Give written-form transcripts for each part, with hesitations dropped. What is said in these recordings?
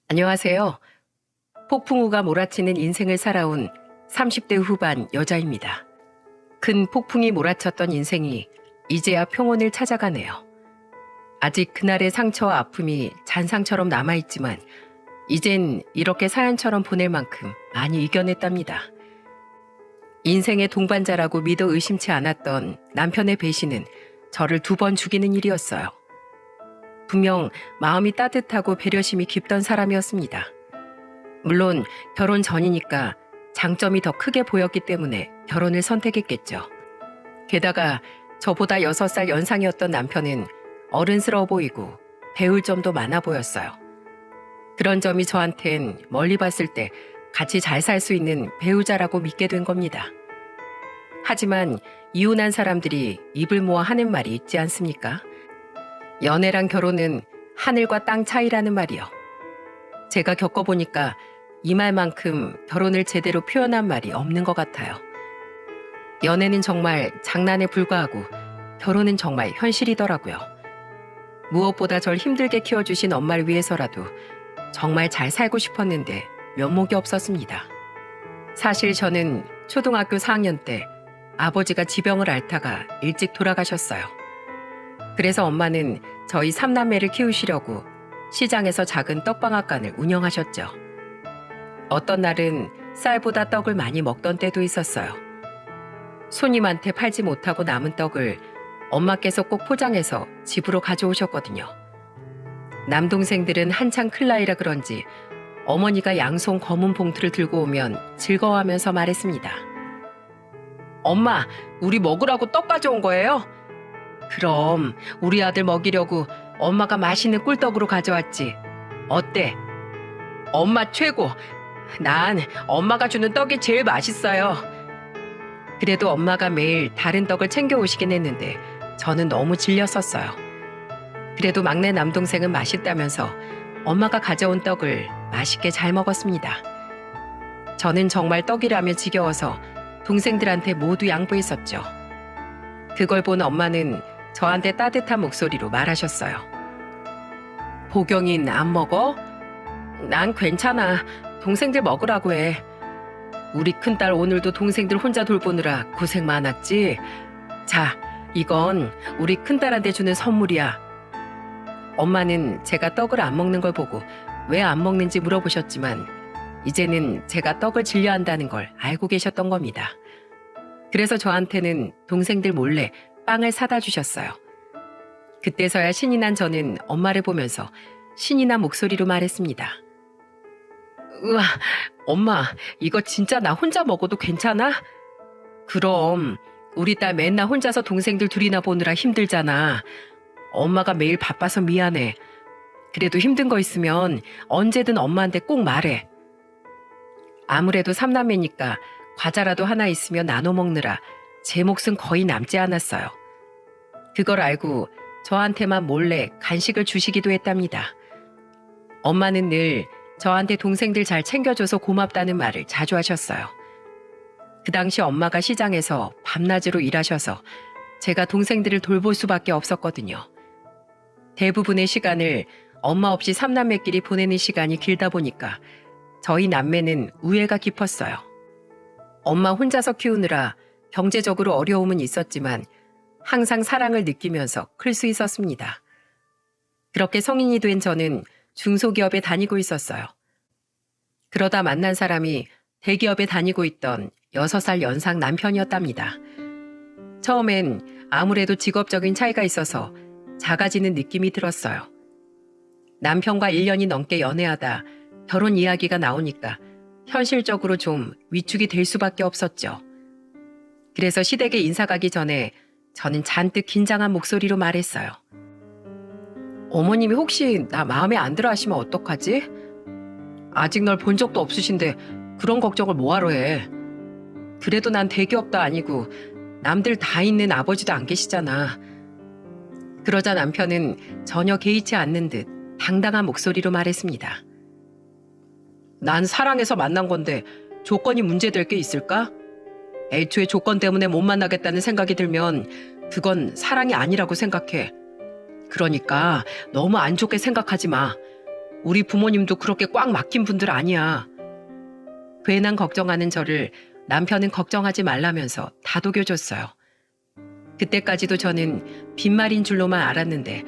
안녕하세요. 폭풍우가 몰아치는 인생을 살아온 30대 후반 여자입니다. 큰 폭풍이 몰아쳤던 인생이 이제야 평온을 찾아가네요. 아직 그날의 상처와 아픔이 잔상처럼 남아있지만 이젠 이렇게 사연처럼 보낼 만큼 많이 이겨냈답니다. 인생의 동반자라고 믿어 의심치 않았던 남편의 배신은 저를 2번 죽이는 일이었어요. 분명 마음이 따뜻하고 배려심이 깊던 사람이었습니다. 물론 결혼 전이니까 장점이 더 크게 보였기 때문에 결혼을 선택했겠죠. 게다가 저보다 6살 연상이었던 남편은 어른스러워 보이고 배울 점도 많아 보였어요. 그런 점이 저한텐 멀리 봤을 때 같이 잘 살 수 있는 배우자라고 믿게 된 겁니다. 하지만 이혼한 사람들이 입을 모아 하는 말이 있지 않습니까? 연애랑 결혼은 하늘과 땅 차이라는 말이요. 제가 겪어보니까 이 말만큼 결혼을 제대로 표현한 말이 없는 것 같아요. 연애는 정말 장난에 불과하고 결혼은 정말 현실이더라고요. 무엇보다 절 힘들게 키워주신 엄마를 위해서라도 정말 잘 살고 싶었는데 면목이 없었습니다. 사실 저는 초등학교 4학년 때 아버지가 지병을 앓다가 일찍 돌아가셨어요. 그래서 엄마는 저희 3남매를 키우시려고 시장에서 작은 떡방앗간을 운영하셨죠. 어떤 날은 쌀보다 떡을 많이 먹던 때도 있었어요. 손님한테 팔지 못하고 남은 떡을 엄마께서 꼭 포장해서 집으로 가져오셨거든요. 남동생들은 한창 클 나이라 그런지 어머니가 양손 검은 봉투를 들고 오면 즐거워하면서 말했습니다. 엄마, 우리 먹으라고 떡 가져온 거예요? 그럼 우리 아들 먹이려고 엄마가 맛있는 꿀떡으로 가져왔지. 어때? 엄마 최고. 난 엄마가 주는 떡이 제일 맛있어요. 그래도 엄마가 매일 다른 떡을 챙겨 오시긴 했는데 저는 너무 질렸었어요. 그래도 막내 남동생은 맛있다면서 엄마가 가져온 떡을 맛있게 잘 먹었습니다. 저는 정말 떡이라며 지겨워서 동생들한테 모두 양보했었죠. 그걸 본 엄마는 저한테 따뜻한 목소리로 말하셨어요. 보경인 안 먹어? 난 괜찮아. 동생들 먹으라고 해. 우리 큰딸 오늘도 동생들 혼자 돌보느라 고생 많았지? 자, 이건 우리 큰딸한테 주는 선물이야. 엄마는 제가 떡을 안 먹는 걸 보고 왜 안 먹는지 물어보셨지만 이제는 제가 떡을 질려한다는 걸 알고 계셨던 겁니다. 그래서 저한테는 동생들 몰래 빵을 사다 주셨어요. 그때서야 신이 난 저는 엄마를 보면서 신이 난 목소리로 말했습니다. 우와, 엄마, 이거 진짜 나 혼자 먹어도 괜찮아? 그럼 우리 딸 맨날 혼자서 동생들 둘이나 보느라 힘들잖아. 엄마가 매일 바빠서 미안해. 그래도 힘든 거 있으면 언제든 엄마한테 꼭 말해. 아무래도 3남매니까 과자라도 하나 있으면 나눠 먹느라 제 몫은 거의 남지 않았어요. 그걸 알고 저한테만 몰래 간식을 주시기도 했답니다. 엄마는 늘 저한테 동생들 잘 챙겨줘서 고맙다는 말을 자주 하셨어요. 그 당시 엄마가 시장에서 밤낮으로 일하셔서 제가 동생들을 돌볼 수밖에 없었거든요. 대부분의 시간을 엄마 없이 3남매끼리 보내는 시간이 길다 보니까 저희 남매는 우애가 깊었어요. 엄마 혼자서 키우느라 경제적으로 어려움은 있었지만 항상 사랑을 느끼면서 클 수 있었습니다. 그렇게 성인이 된 저는 중소기업에 다니고 있었어요. 그러다 만난 사람이 대기업에 다니고 있던 6살 연상 남편이었답니다. 처음엔 아무래도 직업적인 차이가 있어서 작아지는 느낌이 들었어요. 남편과 1년이 넘게 연애하다 결혼 이야기가 나오니까 현실적으로 좀 위축이 될 수밖에 없었죠. 그래서 시댁에 인사 가기 전에 저는 잔뜩 긴장한 목소리로 말했어요. 어머님이 혹시 나 마음에 안 들어 하시면 어떡하지? 아직 널 본 적도 없으신데 그런 걱정을 뭐하러 해. 그래도 난 대기업도 아니고 남들 다 있는 아버지도 안 계시잖아. 그러자 남편은 전혀 개의치 않는 듯 당당한 목소리로 말했습니다. 난 사랑해서 만난 건데 조건이 문제될 게 있을까? 애초에 조건 때문에 못 만나겠다는 생각이 들면 그건 사랑이 아니라고 생각해. 그러니까 너무 안 좋게 생각하지 마. 우리 부모님도 그렇게 꽉 막힌 분들 아니야. 괜한 걱정하는 저를 남편은 걱정하지 말라면서 다독여줬어요. 그때까지도 저는 빈말인 줄로만 알았는데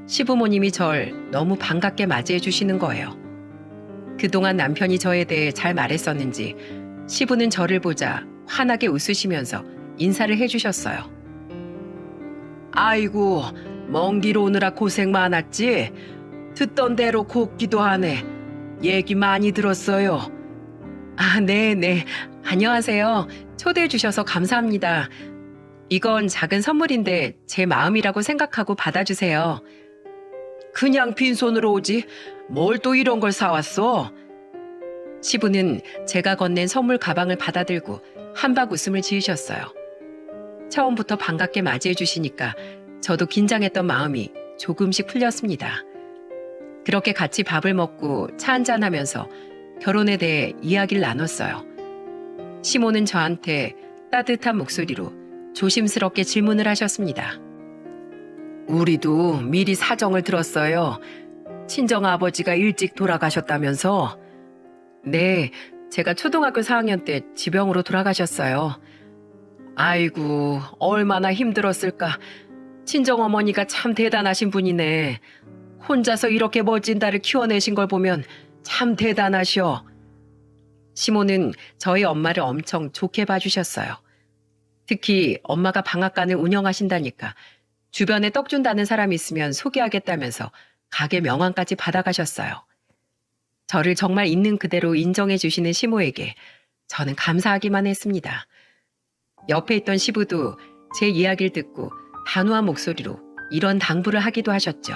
시부모님이 절 너무 반갑게 맞이해 주시는 거예요. 그동안 남편이 저에 대해 잘 말했었는지 시부는 저를 보자 환하게 웃으시면서 인사를 해주셨어요. 아이고, 먼 길 오느라 고생 많았지? 듣던 대로 곱기도 하네. 얘기 많이 들었어요. 아, 네네. 안녕하세요. 초대해 주셔서 감사합니다. 이건 작은 선물인데 제 마음이라고 생각하고 받아주세요. 그냥 빈손으로 오지. 뭘 또 이런 걸 사왔어? 시부는 제가 건넨 선물 가방을 받아들고 한박 웃음을 지으셨어요. 처음부터 반갑게 맞이해 주시니까 저도 긴장했던 마음이 조금씩 풀렸습니다. 그렇게 같이 밥을 먹고 차 한잔하면서 결혼에 대해 이야기를 나눴어요. 시모는 저한테 따뜻한 목소리로 조심스럽게 질문을 하셨습니다. 우리도 미리 사정을 들었어요. 친정아버지가 일찍 돌아가셨다면서? 네, 제가 초등학교 4학년 때 지병으로 돌아가셨어요. 아이고, 얼마나 힘들었을까. 친정어머니가 참 대단하신 분이네. 혼자서 이렇게 멋진 딸을 키워내신 걸 보면 참 대단하셔. 시모는 저희 엄마를 엄청 좋게 봐주셨어요. 특히 엄마가 방앗간을 운영하신다니까 주변에 떡 준다는 사람이 있으면 소개하겠다면서 가게 명함까지 받아가셨어요. 저를 정말 있는 그대로 인정해 주시는 시모에게 저는 감사하기만 했습니다. 옆에 있던 시부도 제 이야기를 듣고 단호한 목소리로 이런 당부를 하기도 하셨죠.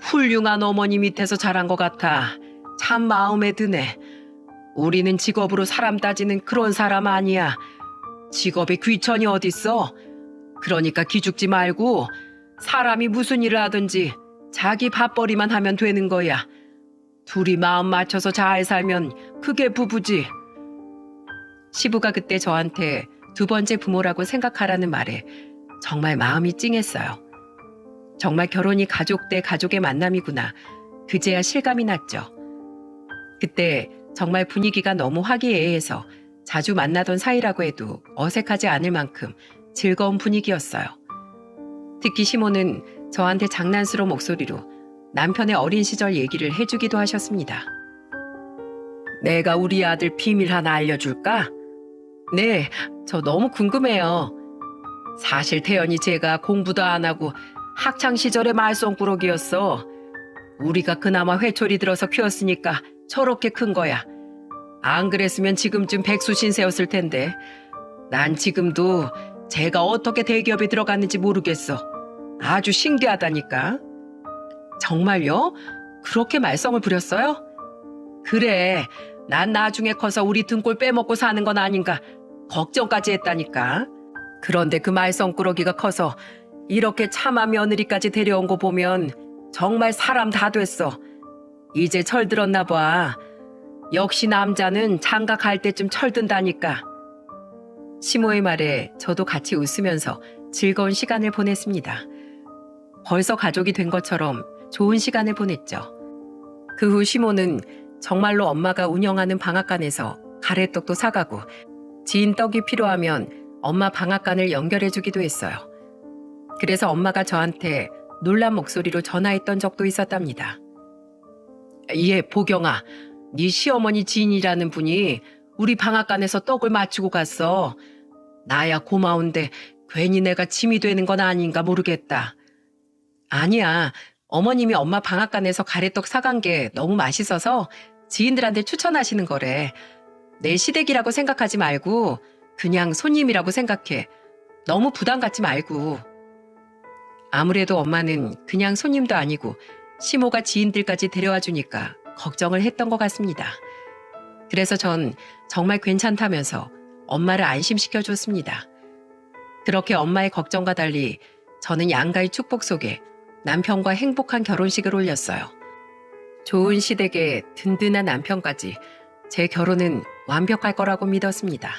훌륭한 어머니 밑에서 자란 것 같아. 참 마음에 드네. 우리는 직업으로 사람 따지는 그런 사람 아니야. 직업에 귀천이 어딨어? 그러니까 기죽지 말고 사람이 무슨 일을 하든지 자기 밥벌이만 하면 되는 거야. 둘이 마음 맞춰서 잘 살면 그게 부부지. 시부가 그때 저한테 두 번째 부모라고 생각하라는 말에 정말 마음이 찡했어요. 정말 결혼이 가족 대 가족의 만남이구나. 그제야 실감이 났죠. 그때 정말 분위기가 너무 화기애애해서 자주 만나던 사이라고 해도 어색하지 않을 만큼 즐거운 분위기였어요. 특히 시모는 저한테 장난스러운 목소리로 남편의 어린 시절 얘기를 해주기도 하셨습니다. 내가 우리 아들 비밀 하나 알려줄까? 네, 저 너무 궁금해요. 사실 태연이 제가 공부도 안 하고 학창시절에 말썽꾸러기였어. 우리가 그나마 회초리 들어서 키웠으니까 저렇게 큰 거야. 안 그랬으면 지금쯤 백수신세였을 텐데. 난 지금도 제가 어떻게 대기업에 들어갔는지 모르겠어. 아주 신기하다니까. 정말요? 그렇게 말썽을 부렸어요? 그래, 난 나중에 커서 우리 등골 빼먹고 사는 건 아닌가 걱정까지 했다니까. 그런데 그 말썽꾸러기가 커서 이렇게 참아 며느리까지 데려온 거 보면 정말 사람 다 됐어. 이제 철들었나 봐. 역시 남자는 장가 갈 때쯤 철든다니까. 시모의 말에 저도 같이 웃으면서 즐거운 시간을 보냈습니다. 벌써 가족이 된 것처럼 좋은 시간을 보냈죠. 그 후 시모는 정말로 엄마가 운영하는 방앗간에서 가래떡도 사가고 지인 떡이 필요하면 엄마 방앗간을 연결해주기도 했어요. 그래서 엄마가 저한테 놀란 목소리로 전화했던 적도 있었답니다. 예, 보경아, 네 시어머니 지인이라는 분이 우리 방앗간에서 떡을 맞추고 갔어. 나야 고마운데 괜히 내가 짐이 되는 건 아닌가 모르겠다. 아니야, 어머님이 엄마 방앗간에서 가래떡 사간 게 너무 맛있어서 지인들한테 추천하시는 거래. 내 시댁이라고 생각하지 말고 그냥 손님이라고 생각해. 너무 부담 갖지 말고. 아무래도 엄마는 그냥 손님도 아니고 시모가 지인들까지 데려와 주니까 걱정을 했던 것 같습니다. 그래서 전 정말 괜찮다면서 엄마를 안심시켜 줬습니다. 그렇게 엄마의 걱정과 달리 저는 양가의 축복 속에 남편과 행복한 결혼식을 올렸어요. 좋은 시댁에 든든한 남편까지 제 결혼은 완벽할 거라고 믿었습니다.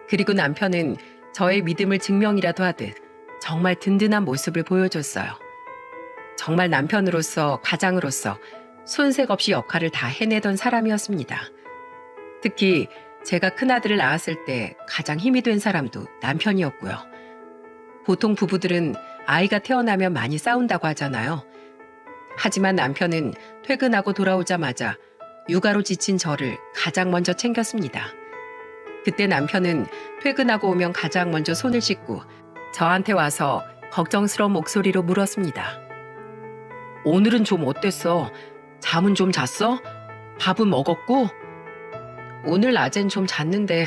그리고 남편은 저의 믿음을 증명이라도 하듯 정말 든든한 모습을 보여줬어요. 정말 남편으로서 가장으로서 손색 없이 역할을 다 해내던 사람이었습니다. 특히 제가 큰아들을 낳았을 때 가장 힘이 된 사람도 남편이었고요. 보통 부부들은 아이가 태어나면 많이 싸운다고 하잖아요. 하지만 남편은 퇴근하고 돌아오자마자 육아로 지친 저를 가장 먼저 챙겼습니다. 그때 남편은 퇴근하고 오면 가장 먼저 손을 씻고 저한테 와서 걱정스러운 목소리로 물었습니다. 오늘은 좀 어땠어? 잠은 좀 잤어? 밥은 먹었고? 오늘 낮엔 좀 잤는데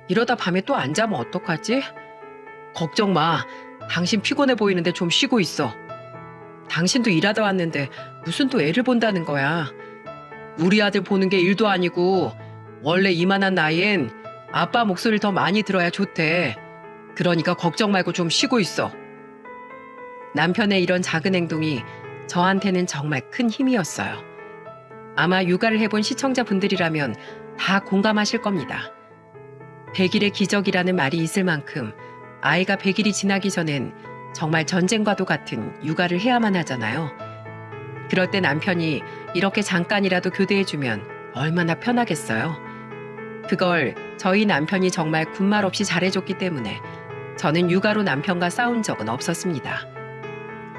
이러다 밤에 또 안 자면 어떡하지? 걱정 마. 당신 피곤해 보이는데 좀 쉬고 있어. 당신도 일하다 왔는데 무슨 또 애를 본다는 거야. 우리 아들 보는 게 일도 아니고 원래 이만한 나이엔 아빠 목소리를 더 많이 들어야 좋대. 그러니까 걱정 말고 좀 쉬고 있어. 남편의 이런 작은 행동이 저한테는 정말 큰 힘이었어요. 아마 육아를 해본 시청자분들이라면 다 공감하실 겁니다. 100일의 기적이라는 말이 있을 만큼 아이가 100일이 지나기 전엔 정말 전쟁과도 같은 육아를 해야만 하잖아요. 그럴 때 남편이 이렇게 잠깐이라도 교대해주면 얼마나 편하겠어요. 그걸 저희 남편이 정말 군말 없이 잘해줬기 때문에 저는 육아로 남편과 싸운 적은 없었습니다.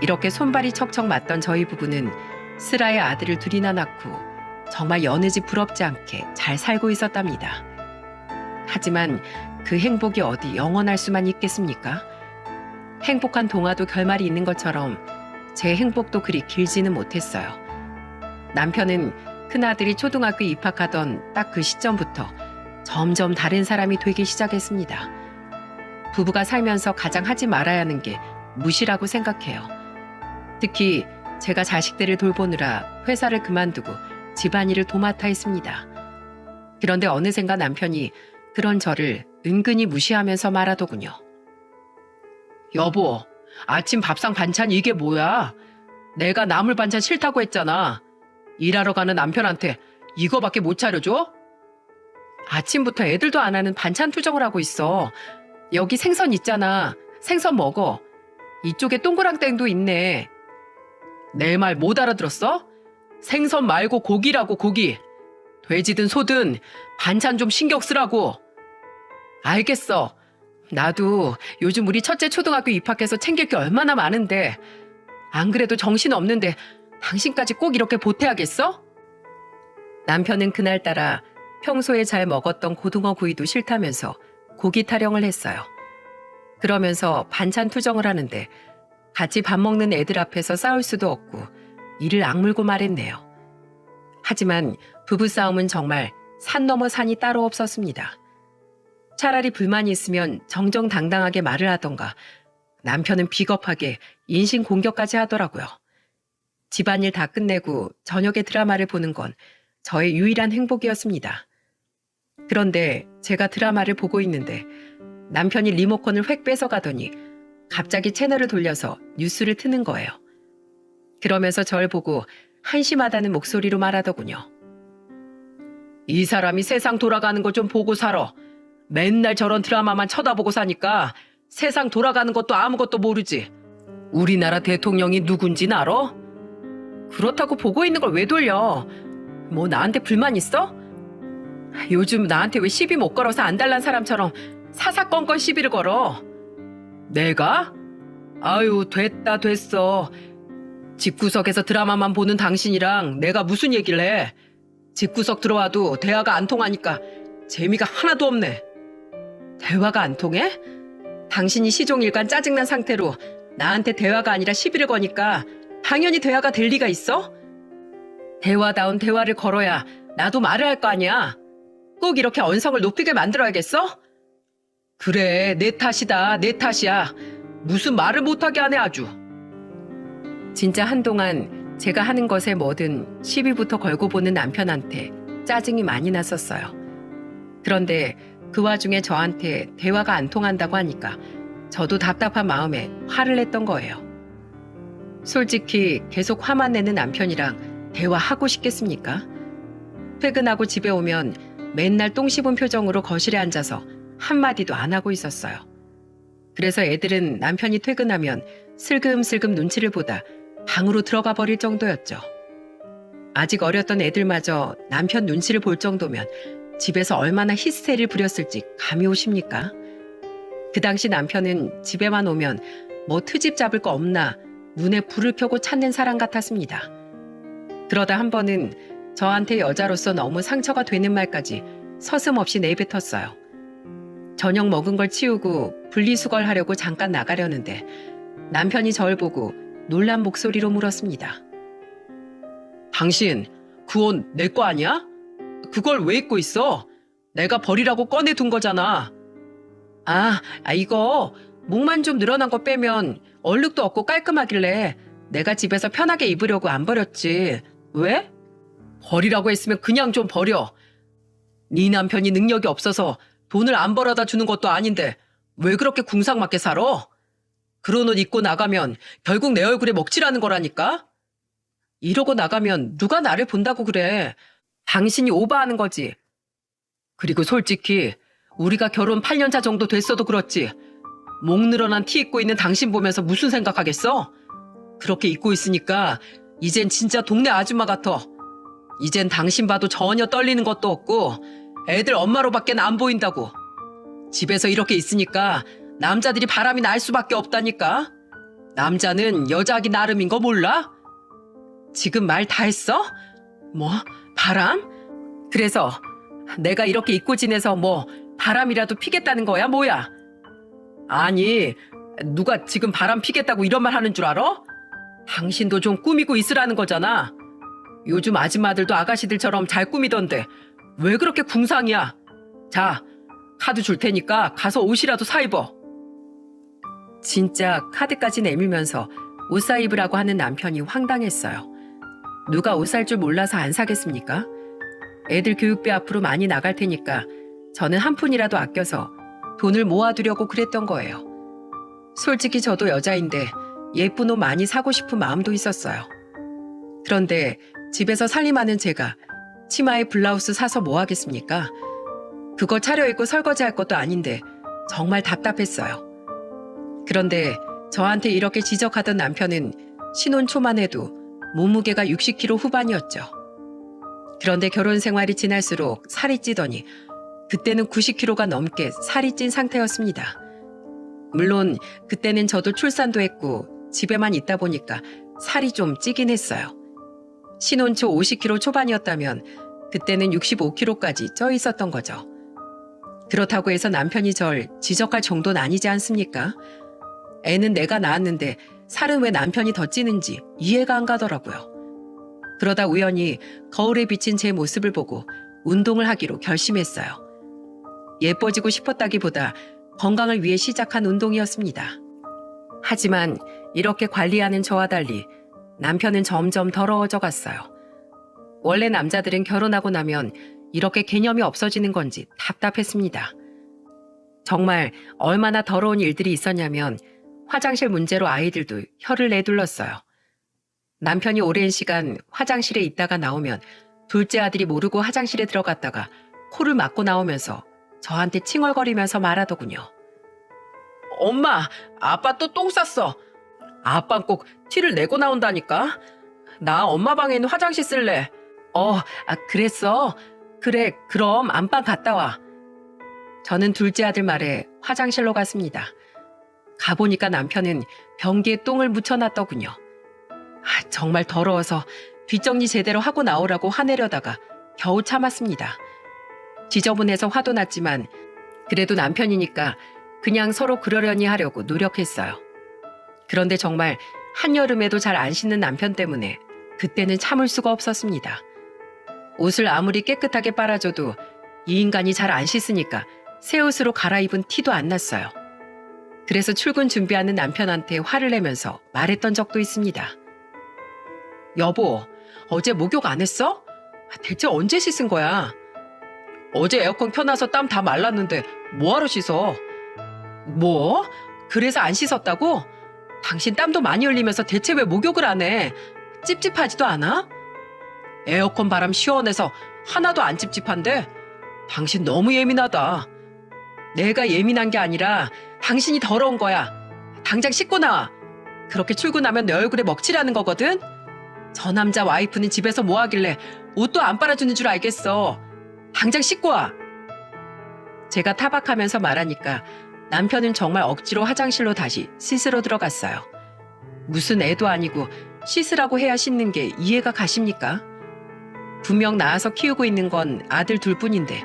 이렇게 손발이 척척 맞던 저희 부부는 슬아의 아들을 둘이나 낳고 정말 여느 집 부럽지 않게 잘 살고 있었답니다. 하지만 그 행복이 어디 영원할 수만 있겠습니까? 행복한 동화도 결말이 있는 것처럼 제 행복도 그리 길지는 못했어요. 남편은 큰아들이 초등학교 입학하던 딱 그 시점부터 점점 다른 사람이 되기 시작했습니다. 부부가 살면서 가장 하지 말아야 하는 게 무시라고 생각해요. 특히 제가 자식들을 돌보느라 회사를 그만두고 집안일을 도맡아 했습니다. 그런데 어느샌가 남편이 그런 저를 은근히 무시하면서 말하더군요. 여보, 아침 밥상 반찬 이게 뭐야? 내가 나물 반찬 싫다고 했잖아. 일하러 가는 남편한테 이거밖에 못 차려줘? 아침부터 애들도 안 하는 반찬 투정을 하고 있어. 여기 생선 있잖아. 생선 먹어. 이쪽에 동그랑땡도 있네. 내 말 못 알아들었어? 생선 말고 고기라고, 고기. 돼지든 소든 반찬 좀 신경 쓰라고. 알겠어. 나도 요즘 우리 첫째 초등학교 입학해서 챙길 게 얼마나 많은데 안 그래도 정신 없는데 당신까지 꼭 이렇게 보태야겠어? 남편은 그날따라 평소에 잘 먹었던 고등어 구이도 싫다면서 고기 타령을 했어요. 그러면서 반찬 투정을 하는데 같이 밥 먹는 애들 앞에서 싸울 수도 없고 이를 악물고 말했네요. 하지만 부부싸움은 정말 산 넘어 산이 따로 없었습니다. 차라리 불만이 있으면 정정당당하게 말을 하던가 남편은 비겁하게 인신공격까지 하더라고요. 집안일 다 끝내고 저녁에 드라마를 보는 건 저의 유일한 행복이었습니다. 그런데 제가 드라마를 보고 있는데 남편이 리모컨을 획 뺏어가더니 갑자기 채널을 돌려서 뉴스를 트는 거예요. 그러면서 절 보고 한심하다는 목소리로 말하더군요. 이 사람이 세상 돌아가는 거 좀 보고 살아. 맨날 저런 드라마만 쳐다보고 사니까 세상 돌아가는 것도 아무것도 모르지. 우리나라 대통령이 누군진 알아? 그렇다고 보고 있는 걸 왜 돌려? 뭐 나한테 불만 있어? 요즘 나한테 왜 시비 못 걸어서 안달난 사람처럼 사사건건 시비를 걸어? 내가? 아유, 됐어. 집구석에서 드라마만 보는 당신이랑 내가 무슨 얘기를 해? 집구석 들어와도 대화가 안 통하니까 재미가 하나도 없네. 대화가 안 통해? 당신이 시종일관 짜증난 상태로 나한테 대화가 아니라 시비를 거니까 당연히 대화가 될 리가 있어? 대화다운 대화를 걸어야 나도 말을 할 거 아니야. 꼭 이렇게 언성을 높이게 만들어야겠어? 그래, 내 탓이다, 내 탓이야. 무슨 말을 못하게 하네 아주. 진짜 한동안 제가 하는 것에 뭐든 시비부터 걸고 보는 남편한테 짜증이 많이 났었어요. 그런데 그 와중에 저한테 대화가 안 통한다고 하니까 저도 답답한 마음에 화를 냈던 거예요. 솔직히 계속 화만 내는 남편이랑 대화하고 싶겠습니까? 퇴근하고 집에 오면 맨날 똥 씹은 표정으로 거실에 앉아서 한마디도 안 하고 있었어요. 그래서 애들은 남편이 퇴근하면 슬금슬금 눈치를 보다 방으로 들어가 버릴 정도였죠. 아직 어렸던 애들마저 남편 눈치를 볼 정도면 집에서 얼마나 히스테리를 부렸을지 감이 오십니까? 그 당시 남편은 집에만 오면 뭐 트집 잡을 거 없나 눈에 불을 켜고 찾는 사람 같았습니다. 그러다 한 번은 저한테 여자로서 너무 상처가 되는 말까지 서슴없이 내뱉었어요. 저녁 먹은 걸 치우고 분리수거하려고 잠깐 나가려는데 남편이 저를 보고 놀란 목소리로 물었습니다. 당신 그 옷 내 거 아니야? 그걸 왜 입고 있어? 내가 버리라고 꺼내둔 거잖아. 이거 목만 좀 늘어난 거 빼면 얼룩도 없고 깔끔하길래 내가 집에서 편하게 입으려고 안 버렸지. 왜? 버리라고 했으면 그냥 좀 버려. 네 남편이 능력이 없어서 돈을 안 벌어다 주는 것도 아닌데 왜 그렇게 궁상맞게 살아? 그런 옷 입고 나가면 결국 내 얼굴에 먹칠하는 거라니까? 이러고 나가면 누가 나를 본다고 그래. 당신이 오버하는 거지. 그리고 솔직히 우리가 결혼 8년차 정도 됐어도 그렇지. 목 늘어난 티 입고 있는 당신 보면서 무슨 생각하겠어? 그렇게 입고 있으니까 이젠 진짜 동네 아줌마 같아. 이젠 당신 봐도 전혀 떨리는 것도 없고 애들 엄마로밖에 안 보인다고. 집에서 이렇게 있으니까 남자들이 바람이 날 수밖에 없다니까. 남자는 여자하기 나름인 거 몰라? 지금 말 다 했어? 뭐? 바람? 그래서 내가 이렇게 입고 지내서 뭐 바람이라도 피겠다는 거야 뭐야? 아니 누가 지금 바람 피겠다고 이런 말 하는 줄 알아? 당신도 좀 꾸미고 있으라는 거잖아. 요즘 아줌마들도 아가씨들처럼 잘 꾸미던데 왜 그렇게 궁상이야? 자, 카드 줄 테니까 가서 옷이라도 사 입어. 진짜 카드까지 내밀면서 옷 사 입으라고 하는 남편이 황당했어요. 누가 옷 살 줄 몰라서 안 사겠습니까? 애들 교육비 앞으로 많이 나갈 테니까 저는 한 푼이라도 아껴서 돈을 모아두려고 그랬던 거예요. 솔직히 저도 여자인데 예쁜 옷 많이 사고 싶은 마음도 있었어요. 그런데 집에서 살림하는 제가 치마에 블라우스 사서 뭐 하겠습니까? 그거 차려입고 설거지할 것도 아닌데 정말 답답했어요. 그런데 저한테 이렇게 지적하던 남편은 신혼 초만 해도 몸무게가 60kg 후반이었죠. 그런데 결혼 생활이 지날수록 살이 찌더니 그때는 90kg가 넘게 살이 찐 상태였습니다. 물론 그때는 저도 출산도 했고 집에만 있다 보니까 살이 좀 찌긴 했어요. 신혼 초 50kg 초반이었다면 그때는 65kg까지 쪄 있었던 거죠. 그렇다고 해서 남편이 절 지적할 정도는 아니지 않습니까? 애는 내가 낳았는데 살은 왜 남편이 더 찌는지 이해가 안 가더라고요. 그러다 우연히 거울에 비친 제 모습을 보고 운동을 하기로 결심했어요. 예뻐지고 싶었다기보다 건강을 위해 시작한 운동이었습니다. 하지만 이렇게 관리하는 저와 달리 남편은 점점 더러워져 갔어요. 원래 남자들은 결혼하고 나면 이렇게 개념이 없어지는 건지 답답했습니다. 정말 얼마나 더러운 일들이 있었냐면 화장실 문제로 아이들도 혀를 내둘렀어요. 남편이 오랜 시간 화장실에 있다가 나오면 둘째 아들이 모르고 화장실에 들어갔다가 코를 막고 나오면서 저한테 칭얼거리면서 말하더군요. 엄마, 아빠 또 똥 쌌어. 아빠는 꼭 티를 내고 나온다니까. 나 엄마 방에 있는 화장실 쓸래. 그랬어? 그래, 그럼 안방 갔다 와. 저는 둘째 아들 말에 화장실로 갔습니다. 가보니까 남편은 변기에 똥을 묻혀놨더군요. 정말 더러워서 뒷정리 제대로 하고 나오라고 화내려다가 겨우 참았습니다. 지저분해서 화도 났지만 그래도 남편이니까 그냥 서로 그러려니 하려고 노력했어요. 그런데 정말 한여름에도 잘 안 씻는 남편 때문에 그때는 참을 수가 없었습니다. 옷을 아무리 깨끗하게 빨아줘도 이 인간이 잘 안 씻으니까 새 옷으로 갈아입은 티도 안 났어요. 그래서 출근 준비하는 남편한테 화를 내면서 말했던 적도 있습니다. 여보, 어제 목욕 안 했어? 대체 언제 씻은 거야? 어제 에어컨 켜놔서 땀 다 말랐는데 뭐하러 씻어? 뭐? 그래서 안 씻었다고? 당신 땀도 많이 흘리면서 대체 왜 목욕을 안 해? 찝찝하지도 않아? 에어컨 바람 시원해서 하나도 안 찝찝한데? 당신 너무 예민하다. 내가 예민한 게 아니라 당신이 더러운 거야. 당장 씻고 나와. 그렇게 출근하면 내 얼굴에 먹칠하는 거거든? 저 남자 와이프는 집에서 뭐 하길래 옷도 안 빨아주는 줄 알겠어. 당장 씻고 와. 제가 타박하면서 말하니까 남편은 정말 억지로 화장실로 다시 씻으러 들어갔어요. 무슨 애도 아니고 씻으라고 해야 씻는 게 이해가 가십니까? 분명 낳아서 키우고 있는 건 아들 둘뿐인데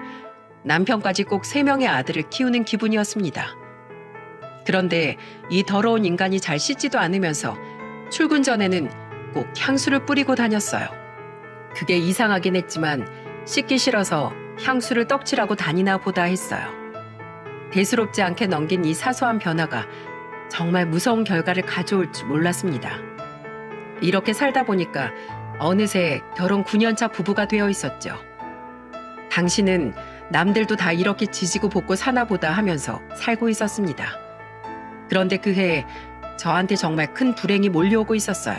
남편까지 꼭 3명의 아들을 키우는 기분이었습니다. 그런데 이 더러운 인간이 잘 씻지도 않으면서 출근 전에는 꼭 향수를 뿌리고 다녔어요. 그게 이상하긴 했지만 씻기 싫어서 향수를 떡칠하고 다니나 보다 했어요. 대수롭지 않게 넘긴 이 사소한 변화가 정말 무서운 결과를 가져올 줄 몰랐습니다. 이렇게 살다 보니까 어느새 결혼 9년차 부부가 되어 있었죠. 당신은 남들도 다 이렇게 지지고 볶고 사나 보다 하면서 살고 있었습니다. 그런데 그 해에 저한테 정말 큰 불행이 몰려오고 있었어요.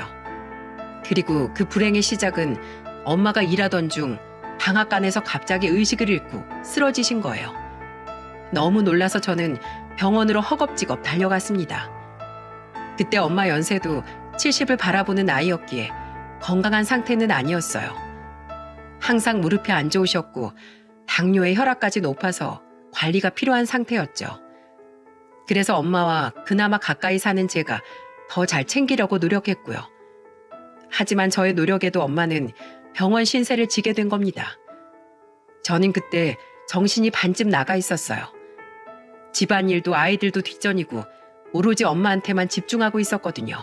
그리고 그 불행의 시작은 엄마가 일하던 중 방앗간에서 갑자기 의식을 잃고 쓰러지신 거예요. 너무 놀라서 저는 병원으로 허겁지겁 달려갔습니다. 그때 엄마 연세도 70을 바라보는 나이였기에 건강한 상태는 아니었어요. 항상 무릎이 안 좋으셨고 당뇨에 혈압까지 높아서 관리가 필요한 상태였죠. 그래서 엄마와 그나마 가까이 사는 제가 더 잘 챙기려고 노력했고요. 하지만 저의 노력에도 엄마는 병원 신세를 지게 된 겁니다. 저는 그때 정신이 반쯤 나가 있었어요. 집안일도 아이들도 뒷전이고 오로지 엄마한테만 집중하고 있었거든요.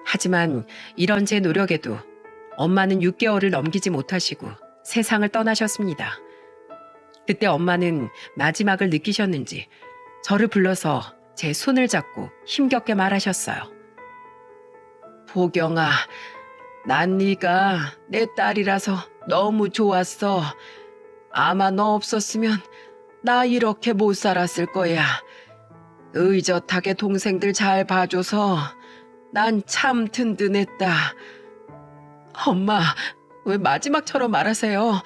하지만 이런 제 노력에도 엄마는 6개월을 넘기지 못하시고 세상을 떠나셨습니다. 그때 엄마는 마지막을 느끼셨는지 저를 불러서 제 손을 잡고 힘겹게 말하셨어요. 보경아, 난 네가 내 딸이라서 너무 좋았어. 아마 너 없었으면 나 이렇게 못 살았을 거야. 의젓하게 동생들 잘 봐줘서 난 참 든든했다. 엄마, 왜 마지막처럼 말하세요?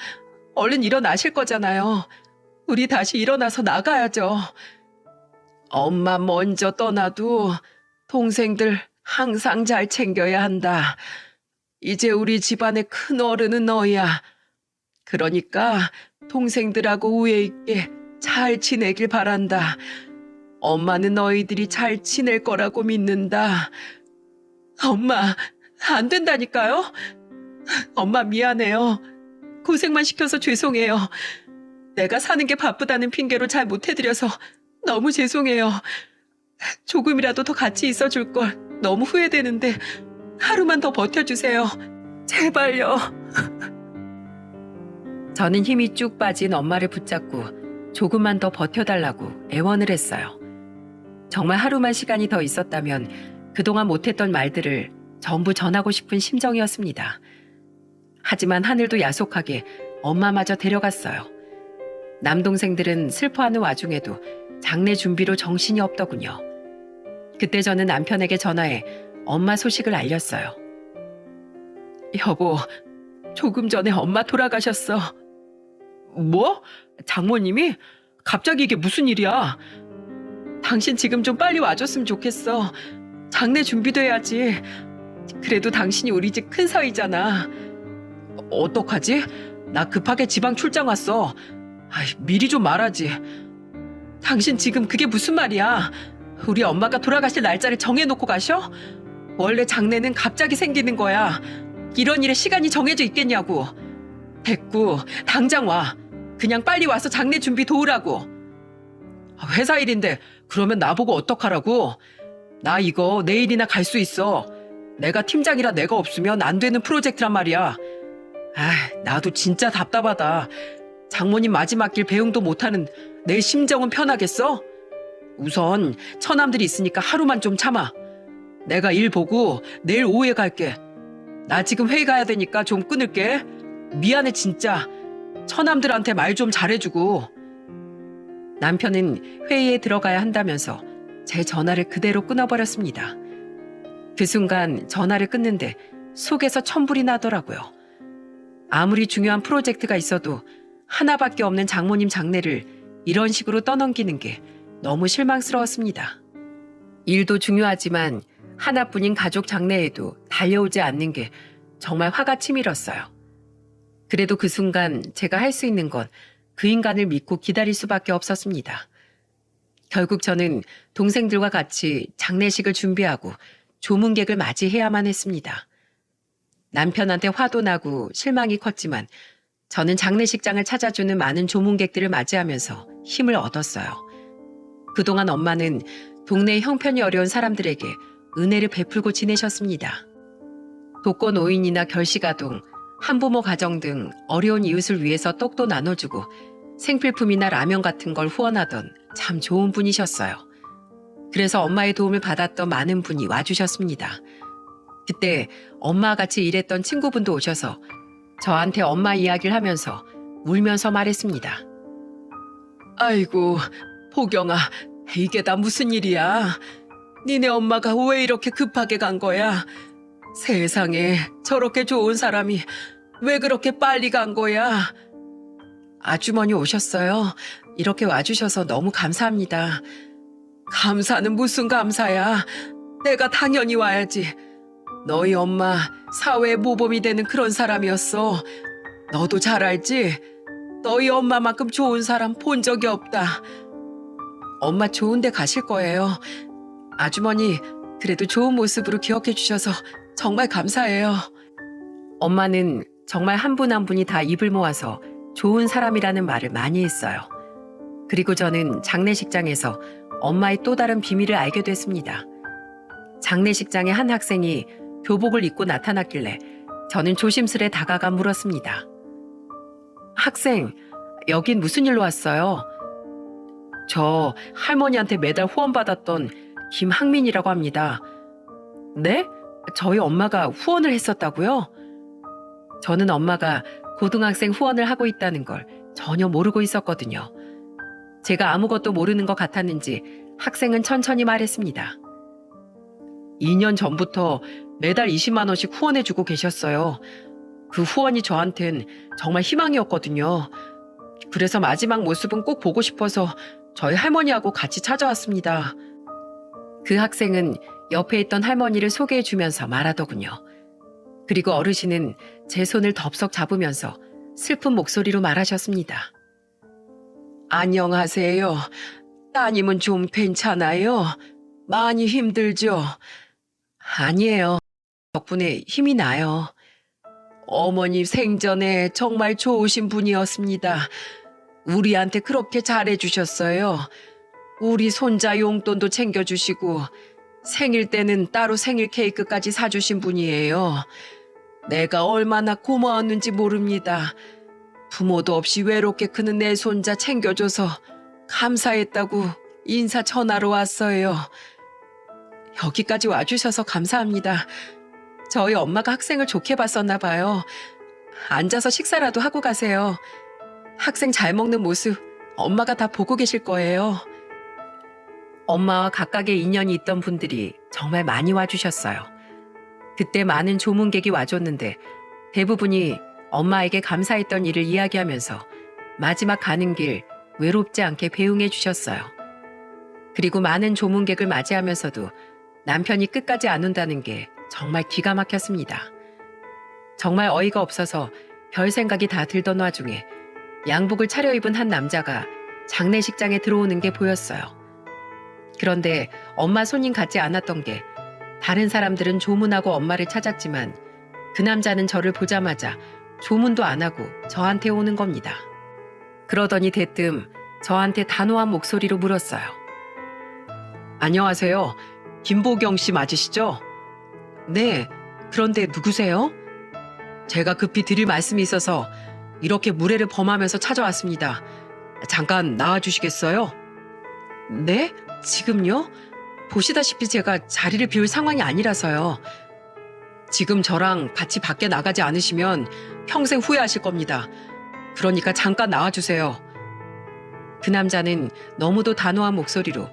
얼른 일어나실 거잖아요. 우리 다시 일어나서 나가야죠. 엄마 먼저 떠나도 동생들 항상 잘 챙겨야 한다. 이제 우리 집안의 큰 어른은 너야. 그러니까 동생들하고 우애 있게 잘 지내길 바란다. 엄마는 너희들이 잘 지낼 거라고 믿는다. 엄마, 안 된다니까요? 엄마 미안해요. 고생만 시켜서 죄송해요. 내가 사는 게 바쁘다는 핑계로 잘 못해드려서 너무 죄송해요. 조금이라도 더 같이 있어줄 걸 너무 후회되는데 하루만 더 버텨주세요. 제발요. 저는 힘이 쭉 빠진 엄마를 붙잡고 조금만 더 버텨달라고 애원을 했어요. 정말 하루만 시간이 더 있었다면 그동안 못했던 말들을 전부 전하고 싶은 심정이었습니다. 하지만 하늘도 야속하게 엄마마저 데려갔어요. 남동생들은 슬퍼하는 와중에도 장례 준비로 정신이 없더군요. 그때 저는 남편에게 전화해 엄마 소식을 알렸어요. 여보, 조금 전에 엄마 돌아가셨어. 뭐? 장모님이? 갑자기 이게 무슨 일이야? 당신 지금 좀 빨리 와줬으면 좋겠어. 장례 준비도 해야지. 그래도 당신이 우리 집 큰 사위잖아. 어떡하지? 나 급하게 지방 출장 왔어. 미리 좀 말하지. 당신 지금 그게 무슨 말이야? 우리 엄마가 돌아가실 날짜를 정해놓고 가셔? 원래 장례는 갑자기 생기는 거야. 이런 일에 시간이 정해져 있겠냐고. 됐고, 당장 와. 그냥 빨리 와서 장례 준비 도우라고. 회사 일인데 그러면 나보고 어떡하라고? 나 이거 내일이나 갈 수 있어. 내가 팀장이라 내가 없으면 안 되는 프로젝트란 말이야. 나도 진짜 답답하다. 장모님 마지막 길 배웅도 못하는 내 심정은 편하겠어? 우선 처남들이 있으니까 하루만 좀 참아. 내가 일 보고 내일 오후에 갈게. 나 지금 회의 가야 되니까 좀 끊을게. 미안해 진짜. 처남들한테 말 좀 잘해주고. 남편은 회의에 들어가야 한다면서 제 전화를 그대로 끊어버렸습니다. 그 순간 전화를 끊는데 속에서 천불이 나더라고요. 아무리 중요한 프로젝트가 있어도 하나밖에 없는 장모님 장례를 이런 식으로 떠넘기는 게 너무 실망스러웠습니다. 일도 중요하지만 하나뿐인 가족 장례에도 달려오지 않는 게 정말 화가 치밀었어요. 그래도 그 순간 제가 할 수 있는 건 그 인간을 믿고 기다릴 수밖에 없었습니다. 결국 저는 동생들과 같이 장례식을 준비하고 조문객을 맞이해야만 했습니다. 남편한테 화도 나고 실망이 컸지만 저는 장례식장을 찾아주는 많은 조문객들을 맞이하면서 힘을 얻었어요. 그동안 엄마는 동네 형편이 어려운 사람들에게 은혜를 베풀고 지내셨습니다. 독거노인이나 결식아동, 한부모 가정 등 어려운 이웃을 위해서 떡도 나눠주고 생필품이나 라면 같은 걸 후원하던 참 좋은 분이셨어요. 그래서 엄마의 도움을 받았던 많은 분이 와주셨습니다. 그때 엄마와 같이 일했던 친구분도 오셔서 저한테 엄마 이야기를 하면서 울면서 말했습니다. 아이고, 보경아, 이게 다 무슨 일이야? 니네 엄마가 왜 이렇게 급하게 간 거야? 세상에 저렇게 좋은 사람이 왜 그렇게 빨리 간 거야? 아주머니 오셨어요. 이렇게 와주셔서 너무 감사합니다. 감사는 무슨 감사야. 내가 당연히 와야지. 너희 엄마 사회의 모범이 되는 그런 사람이었어. 너도 잘 알지? 너희 엄마만큼 좋은 사람 본 적이 없다. 엄마 좋은 데 가실 거예요. 아주머니, 그래도 좋은 모습으로 기억해 주셔서 정말 감사해요. 엄마는 정말 한 분 한 분이 다 입을 모아서 좋은 사람이라는 말을 많이 했어요. 그리고 저는 장례식장에서 엄마의 또 다른 비밀을 알게 됐습니다. 장례식장에 한 학생이 교복을 입고 나타났길래 저는 조심스레 다가가 물었습니다. 학생, 여긴 무슨 일로 왔어요? 저 할머니한테 매달 후원받았던 김학민이라고 합니다. 네? 저희 엄마가 후원을 했었다고요? 저는 엄마가 고등학생 후원을 하고 있다는 걸 전혀 모르고 있었거든요. 제가 아무것도 모르는 것 같았는지 학생은 천천히 말했습니다. 2년 전부터 매달 20만 원씩 후원해주고 계셨어요. 그 후원이 저한텐 정말 희망이었거든요. 그래서 마지막 모습은 꼭 보고 싶어서 저희 할머니하고 같이 찾아왔습니다. 그 학생은 옆에 있던 할머니를 소개해 주면서 말하더군요. 그리고 어르신은 제 손을 덥석 잡으면서 슬픈 목소리로 말하셨습니다. 안녕하세요. 따님은 좀 괜찮아요? 많이 힘들죠? 아니에요. 덕분에 힘이 나요. 어머니 생전에 정말 좋으신 분이었습니다. 우리한테 그렇게 잘해주셨어요. 우리 손자 용돈도 챙겨주시고 생일 때는 따로 생일 케이크까지 사주신 분이에요. 내가 얼마나 고마웠는지 모릅니다. 부모도 없이 외롭게 크는 내 손자 챙겨줘서 감사했다고 인사 전하러 왔어요. 여기까지 와주셔서 감사합니다. 저희 엄마가 학생을 좋게 봤었나 봐요. 앉아서 식사라도 하고 가세요. 학생 잘 먹는 모습 엄마가 다 보고 계실 거예요. 엄마와 각각의 인연이 있던 분들이 정말 많이 와주셨어요. 그때 많은 조문객이 와줬는데 대부분이 엄마에게 감사했던 일을 이야기하면서 마지막 가는 길 외롭지 않게 배웅해 주셨어요. 그리고 많은 조문객을 맞이하면서도 남편이 끝까지 안 온다는 게 정말 기가 막혔습니다. 정말 어이가 없어서 별 생각이 다 들던 와중에 양복을 차려입은 한 남자가 장례식장에 들어오는 게 보였어요. 그런데 엄마 손님 같지 않았던 게 다른 사람들은 조문하고 엄마를 찾았지만 그 남자는 저를 보자마자 조문도 안 하고 저한테 오는 겁니다. 그러더니 대뜸 저한테 단호한 목소리로 물었어요. 안녕하세요. 김보경 씨 맞으시죠? 네, 그런데 누구세요? 제가 급히 드릴 말씀이 있어서 이렇게 무례를 범하면서 찾아왔습니다. 잠깐 나와주시겠어요? 네? 지금요? 보시다시피 제가 자리를 비울 상황이 아니라서요. 지금 저랑 같이 밖에 나가지 않으시면 평생 후회하실 겁니다. 그러니까 잠깐 나와주세요. 그 남자는 너무도 단호한 목소리로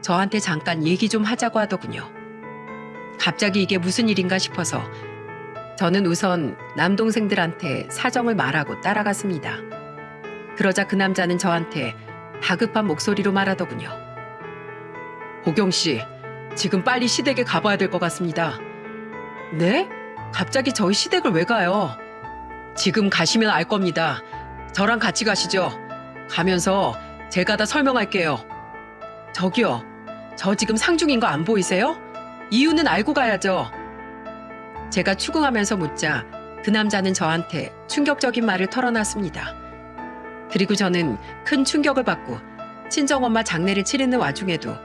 저한테 잠깐 얘기 좀 하자고 하더군요. 갑자기 이게 무슨 일인가 싶어서 저는 우선 남동생들한테 사정을 말하고 따라갔습니다. 그러자 그 남자는 저한테 다급한 목소리로 말하더군요. 보경 씨, 지금 빨리 시댁에 가봐야 될 것 같습니다. 네? 갑자기 저희 시댁을 왜 가요? 지금 가시면 알 겁니다. 저랑 같이 가시죠. 가면서 제가 다 설명할게요. 저기요, 저 지금 상중인 거 안 보이세요? 이유는 알고 가야죠. 제가 추궁하면서 묻자 그 남자는 저한테 충격적인 말을 털어놨습니다. 그리고 저는 큰 충격을 받고 친정엄마 장례를 치르는 와중에도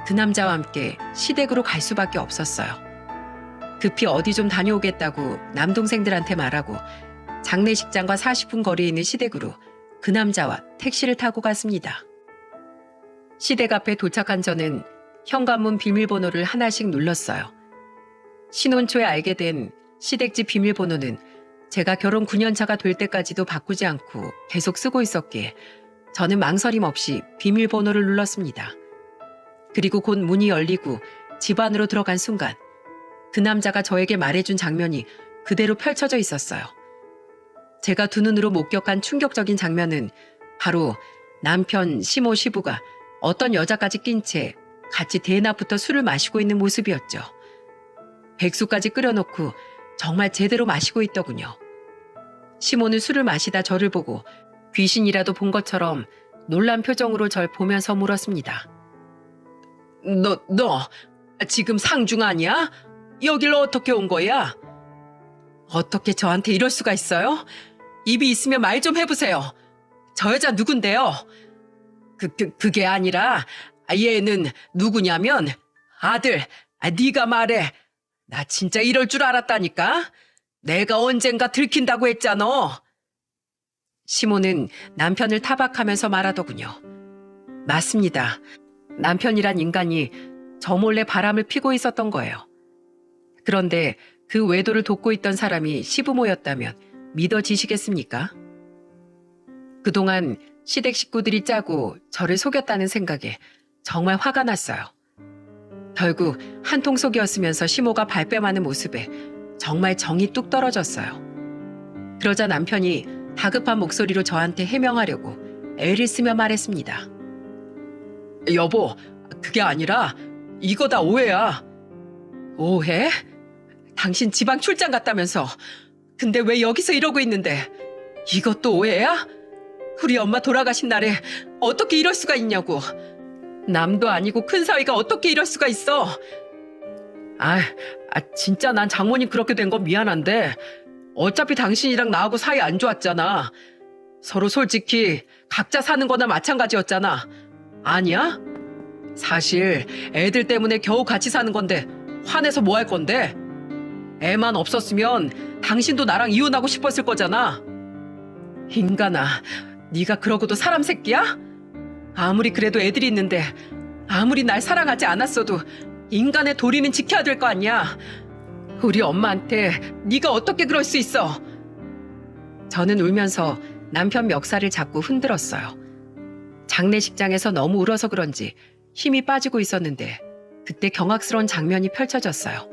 그 남자와 함께 시댁으로 갈 수밖에 없었어요. 급히 어디 좀 다녀오겠다고 남동생들한테 말하고 장례식장과 40분 거리에 있는 시댁으로 그 남자와 택시를 타고 갔습니다. 시댁 앞에 도착한 저는 현관문 비밀번호를 하나씩 눌렀어요. 신혼 초에 알게 된 시댁집 비밀번호는 제가 결혼 9년차가 될 때까지도 바꾸지 않고 계속 쓰고 있었기에 저는 망설임 없이 비밀번호를 눌렀습니다. 그리고 곧 문이 열리고 집 안으로 들어간 순간 그 남자가 저에게 말해준 장면이 그대로 펼쳐져 있었어요. 제가 두 눈으로 목격한 충격적인 장면은 바로 남편 시모 시부가 어떤 여자까지 낀 채 같이 대낮부터 술을 마시고 있는 모습이었죠. 백수까지 끓여놓고 정말 제대로 마시고 있더군요. 시모는 술을 마시다 저를 보고 귀신이라도 본 것처럼 놀란 표정으로 절 보면서 물었습니다. 너 지금 상중 아니야? 여길 어떻게 온 거야? 어떻게 저한테 이럴 수가 있어요? 입이 있으면 말 좀 해보세요. 저 여자 누군데요? 그게 아니라 얘는 누구냐면 아들, 네가 말해. 나 진짜 이럴 줄 알았다니까. 내가 언젠가 들킨다고 했잖아. 시모는 남편을 타박하면서 말하더군요. 맞습니다. 남편이란 인간이 저 몰래 바람을 피고 있었던 거예요. 그런데 그 외도를 돕고 있던 사람이 시부모였다면 믿어지시겠습니까? 그동안 시댁 식구들이 짜고 저를 속였다는 생각에 정말 화가 났어요. 결국 한통속이었으면서 시모가 발뺌하는 모습에 정말 정이 뚝 떨어졌어요. 그러자 남편이 다급한 목소리로 저한테 해명하려고 애를 쓰며 말했습니다. 여보, 그게 아니라 이거 다 오해야. 오해? 당신 지방 출장 갔다면서. 근데 왜 여기서 이러고 있는데 이것도 오해야? 우리 엄마 돌아가신 날에 어떻게 이럴 수가 있냐고. 남도 아니고 큰 사위가 어떻게 이럴 수가 있어. 진짜 난 장모님 그렇게 된 건 미안한데 어차피 당신이랑 나하고 사이 안 좋았잖아. 서로 솔직히 각자 사는 거나 마찬가지였잖아. 아니야? 사실 애들 때문에 겨우 같이 사는 건데 화내서 뭐 할 건데? 애만 없었으면 당신도 나랑 이혼하고 싶었을 거잖아. 인간아, 네가 그러고도 사람 새끼야? 아무리 그래도 애들이 있는데 아무리 날 사랑하지 않았어도 인간의 도리는 지켜야 될 거 아니야. 우리 엄마한테 네가 어떻게 그럴 수 있어? 저는 울면서 남편 멱살을 잡고 흔들었어요. 장례식장에서 너무 울어서 그런지 힘이 빠지고 있었는데 그때 경악스러운 장면이 펼쳐졌어요.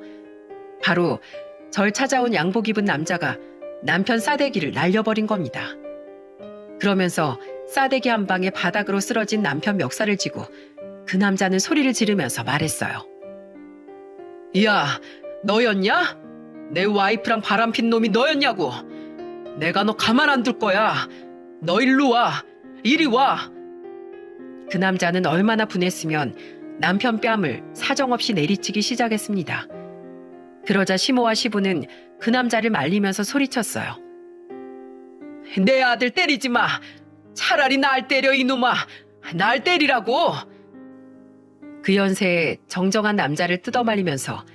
바로 절 찾아온 양복 입은 남자가 남편 싸대기를 날려버린 겁니다. 그러면서 싸대기 한 방에 바닥으로 쓰러진 남편 멱살을 쥐고 그 남자는 소리를 지르면서 말했어요. 야, 너였냐? 내 와이프랑 바람핀 놈이 너였냐고. 내가 너 가만 안 둘 거야. 너 일로 와. 이리 와. 그 남자는 얼마나 분했으면 남편 뺨을 사정없이 내리치기 시작했습니다. 그러자 시모와 시부는 그 남자를 말리면서 소리쳤어요. 내 아들 때리지 마. 차라리 날 때려 이놈아. 날 때리라고. 그 연세에 정정한 남자를 뜯어말리면서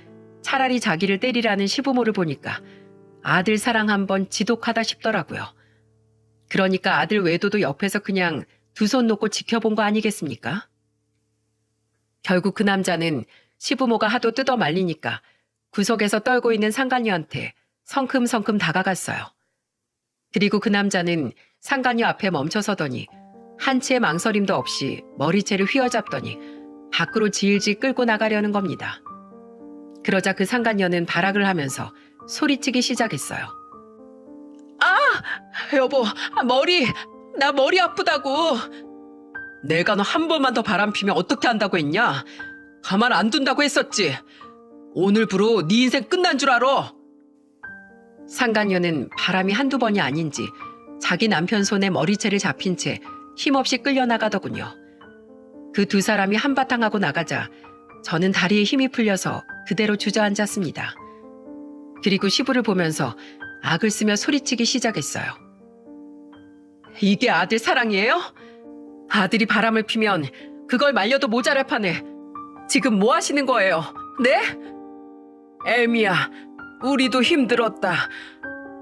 차라리 자기를 때리라는 시부모를 보니까 아들 사랑 한번 지독하다 싶더라고요. 그러니까 아들 외도도 옆에서 그냥 두 손 놓고 지켜본 거 아니겠습니까? 결국 그 남자는 시부모가 하도 뜯어말리니까 구석에서 떨고 있는 상간녀한테 성큼성큼 다가갔어요. 그리고 그 남자는 상간녀 앞에 멈춰서더니 한 치의 망설임도 없이 머리채를 휘어잡더니 밖으로 질질 끌고 나가려는 겁니다. 그러자 그 상간녀는 발악을 하면서 소리치기 시작했어요. 여보, 나 머리 아프다고. 내가 너 한 번만 더 바람피면 어떻게 한다고 했냐? 가만 안 둔다고 했었지. 오늘부로 네 인생 끝난 줄 알아. 상간녀는 바람이 한두 번이 아닌지 자기 남편 손에 머리채를 잡힌 채 힘없이 끌려나가더군요. 그 두 사람이 한바탕 하고 나가자 저는 다리에 힘이 풀려서 그대로 주저앉았습니다. 그리고 시부를 보면서 악을 쓰며 소리치기 시작했어요. 이게 아들 사랑이에요? 아들이 바람을 피면 그걸 말려도 모자랄 판에 지금 뭐 하시는 거예요? 네? 애미야, 우리도 힘들었다.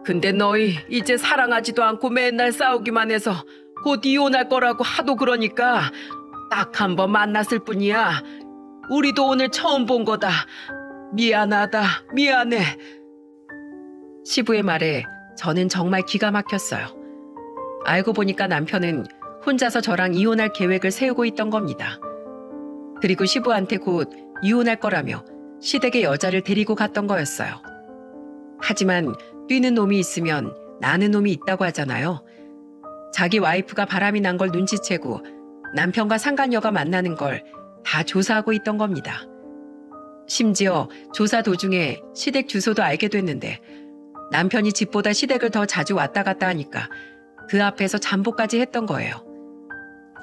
근데 너희 이제 사랑하지도 않고 맨날 싸우기만 해서 곧 이혼할 거라고 하도 그러니까 딱 한 번 만났을 뿐이야. 우리도 오늘 처음 본 거다. 미안하다, 미안해. 시부의 말에 저는 정말 기가 막혔어요. 알고 보니까 남편은 혼자서 저랑 이혼할 계획을 세우고 있던 겁니다. 그리고 시부한테 곧 이혼할 거라며 시댁의 여자를 데리고 갔던 거였어요. 하지만 뛰는 놈이 있으면 나는 놈이 있다고 하잖아요. 자기 와이프가 바람이 난 걸 눈치채고 남편과 상간녀가 만나는 걸 다 조사하고 있던 겁니다. 심지어 조사 도중에 시댁 주소도 알게 됐는데 남편이 집보다 시댁을 더 자주 왔다 갔다 하니까 그 앞에서 잠복까지 했던 거예요.